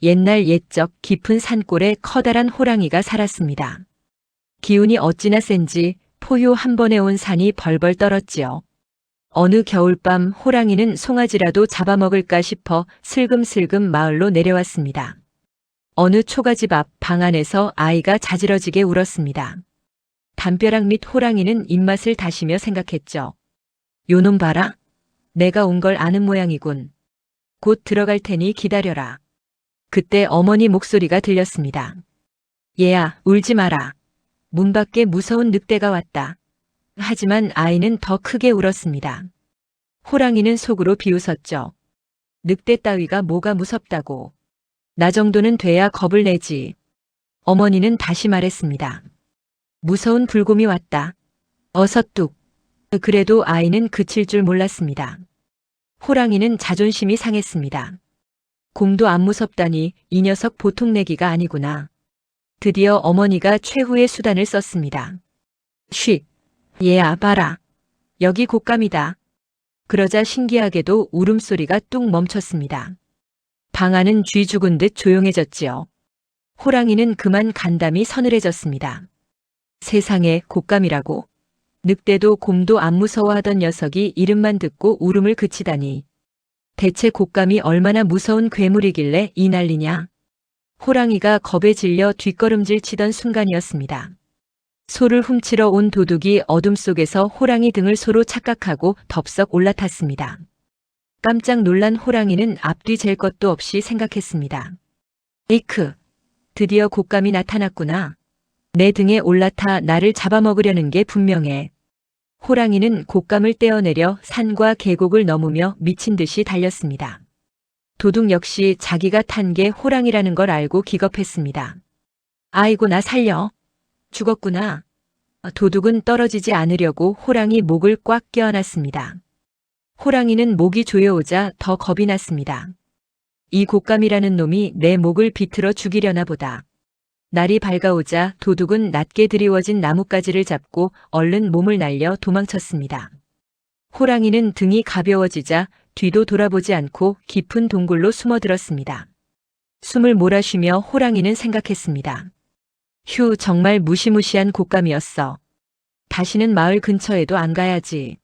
옛날 옛적 깊은 산골에 커다란 호랑이가 살았습니다. 기운이 어찌나 센지 포효 한 번에 온 산이 벌벌 떨었지요. 어느 겨울밤 호랑이는 송아지라도 잡아먹을까 싶어 슬금슬금 마을로 내려왔습니다. 어느 초가집 앞 방 안에서 아이가 자지러지게 울었습니다. 담벼락 밑 호랑이는 입맛을 다시며 생각했죠. 요놈 봐라. 내가 온 걸 아는 모양이군. 곧 들어갈 테니 기다려라. 그때 어머니 목소리가 들렸습니다. 얘야, 울지 마라. 문 밖에 무서운 늑대가 왔다. 하지만 아이는 더 크게 울었습니다. 호랑이는 속으로 비웃었죠. 늑대 따위가 뭐가 무섭다고. 나 정도는 돼야 겁을 내지. 어머니는 다시 말했습니다. 무서운 불곰이 왔다. 어서 뚝. 그래도 아이는 그칠 줄 몰랐습니다. 호랑이는 자존심이 상했습니다. 곰도 안 무섭다니 이 녀석 보통 내기가 아니구나. 드디어 어머니가 최후의 수단을 썼습니다. 쉿. 얘야 봐라. 여기 곶감이다. 그러자 신기하게도 울음소리가 뚝 멈췄습니다. 방 안은 쥐 죽은 듯 조용해졌지요. 호랑이는 그만 간담이 서늘해졌습니다. 세상에 곶감이라고. 늑대도 곰도 안 무서워하던 녀석이 이름만 듣고 울음을 그치다니. 대체 곶감이 얼마나 무서운 괴물이길래 이 난리냐. 호랑이가 겁에 질려 뒷걸음질 치던 순간이었습니다. 소를 훔치러 온 도둑이 어둠 속에서 호랑이 등을 소로 착각하고 덥석 올라탔습니다. 깜짝 놀란 호랑이는 앞뒤 잴 것도 없이 생각했습니다. 에이크, 드디어 곶감이 나타났구나. 내 등에 올라타 나를 잡아먹으려는 게 분명해. 호랑이는 곶감을 떼어내려 산과 계곡을 넘으며 미친 듯이 달렸습니다. 도둑 역시 자기가 탄 게 호랑이라는 걸 알고 기겁했습니다. 아이고 나 살려. 죽었구나. 도둑은 떨어지지 않으려고 호랑이 목을 꽉 껴안았습니다. 호랑이는 목이 조여오자 더 겁이 났습니다. 이 곶감이라는 놈이 내 목을 비틀어 죽이려나 보다. 날이 밝아오자 도둑은 낮게 드리워진 나뭇가지를 잡고 얼른 몸을 날려 도망쳤습니다. 호랑이는 등이 가벼워지자 뒤도 돌아보지 않고 깊은 동굴로 숨어들었습니다. 숨을 몰아쉬며 호랑이는 생각했습니다. 휴, 정말 무시무시한 곶감이었어. 다시는 마을 근처에도 안 가야지.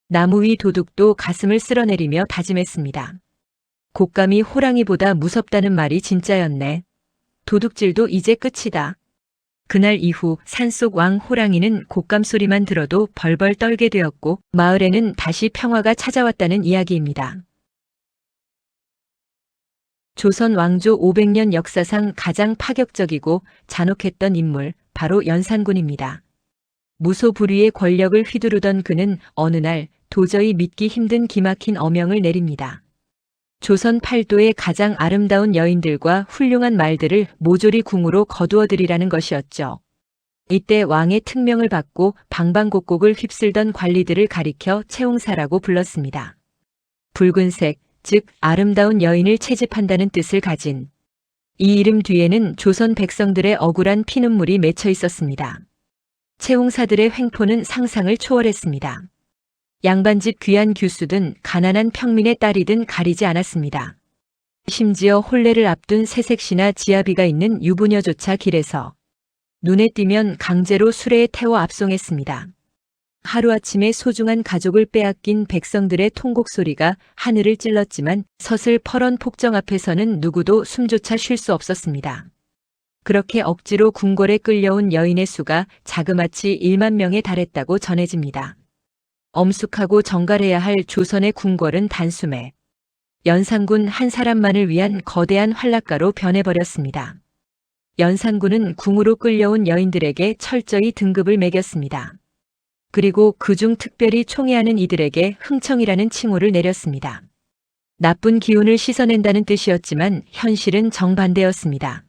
나무 위 도둑도 가슴을 쓸어내리며 다짐했습니다. 곶감이 호랑이보다 무섭다는 말이 진짜였네. 도둑질도 이제 끝이다. 그날 이후 산속 왕 호랑이는 곶감 소리만 들어도 벌벌 떨게 되었고 마을에는 다시 평화가 찾아왔다는 이야기입니다. 조선 왕조 500년 역사상 가장 파격적이고 잔혹했던 인물, 바로 연산군입니다. 무소불위의 권력을 휘두르던 그는 어느 날 도저히 믿기 힘든 기막힌 어명을 내립니다. 조선 팔도의 가장 아름다운 여인들과 훌륭한 말들을 모조리 궁으로 거두어들이라는 것이었죠. 이때 왕의 특명을 받고 방방곡곡을 휩쓸던 관리들을 가리켜 채용사라고 불렀습니다. 붉은색, 즉 아름다운 여인을 채집한다는 뜻을 가진 이 이름 뒤에는 조선 백성들의 억울한 피눈물이 맺혀 있었습니다. 채용사들의 횡포는 상상을 초월했습니다. 양반집 귀한 규수든 가난한 평민의 딸이든 가리지 않았습니다. 심지어 혼례를 앞둔 새색시나 지아비가 있는 유부녀조차 길에서 눈에 띄면 강제로 수레에 태워 압송했습니다. 하루아침에 소중한 가족을 빼앗긴 백성들의 통곡 소리가 하늘을 찔렀지만 서슬퍼런 폭정 앞에서는 누구도 숨조차 쉴 수 없었습니다. 그렇게 억지로 궁궐에 끌려온 여인의 수가 자그마치 1만 명에 달했다고 전해집니다. 엄숙하고 정갈해야 할 조선의 궁궐은 단숨에 연산군 한 사람만을 위한 거대한 활락가로 변해버렸습니다. 연산군은 궁으로 끌려온 여인들에게 철저히 등급을 매겼습니다. 그리고 그중 특별히 총애하는 이들에게 흥청이라는 칭호를 내렸습니다. 나쁜 기운을 씻어낸다는 뜻이었지만 현실은 정반대였습니다.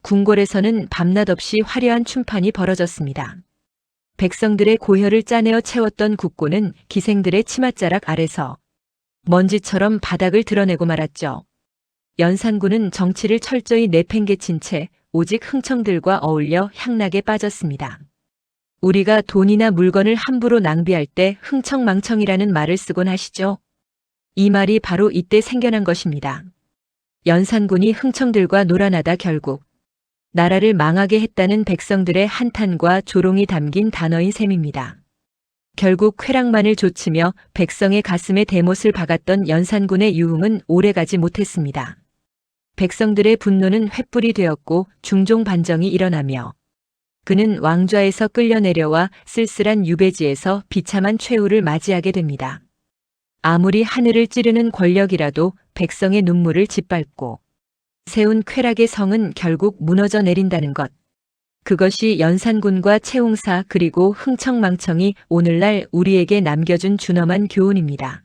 궁궐에서는 밤낮 없이 화려한 춤판이 벌어졌습니다. 백성들의 고혈을 짜내어 채웠던 국고는 기생들의 치맛자락 아래서 먼지처럼 바닥을 드러내고 말았죠. 연산군은 정치를 철저히 내팽개친 채 오직 흥청들과 어울려 향락에 빠졌습니다. 우리가 돈이나 물건을 함부로 낭비할 때 흥청망청이라는 말을 쓰곤 하시죠. 이 말이 바로 이때 생겨난 것입니다. 연산군이 흥청들과 놀아나다 결국 나라를 망하게 했다는 백성들의 한탄과 조롱이 담긴 단어인 셈입니다. 결국 쾌락만을 좇으며 백성의 가슴에 대못을 박았던 연산군의 유흥은 오래가지 못했습니다. 백성들의 분노는 횃불이 되었고 중종 반정이 일어나며 그는 왕좌에서 끌려 내려와 쓸쓸한 유배지에서 비참한 최후를 맞이하게 됩니다. 아무리 하늘을 찌르는 권력이라도 백성의 눈물을 짓밟고 세운 쾌락의 성은 결국 무너져 내린다는 것. 그것이 연산군과 채홍사 그리고 흥청망청이 오늘날 우리에게 남겨준 준엄한 교훈입니다.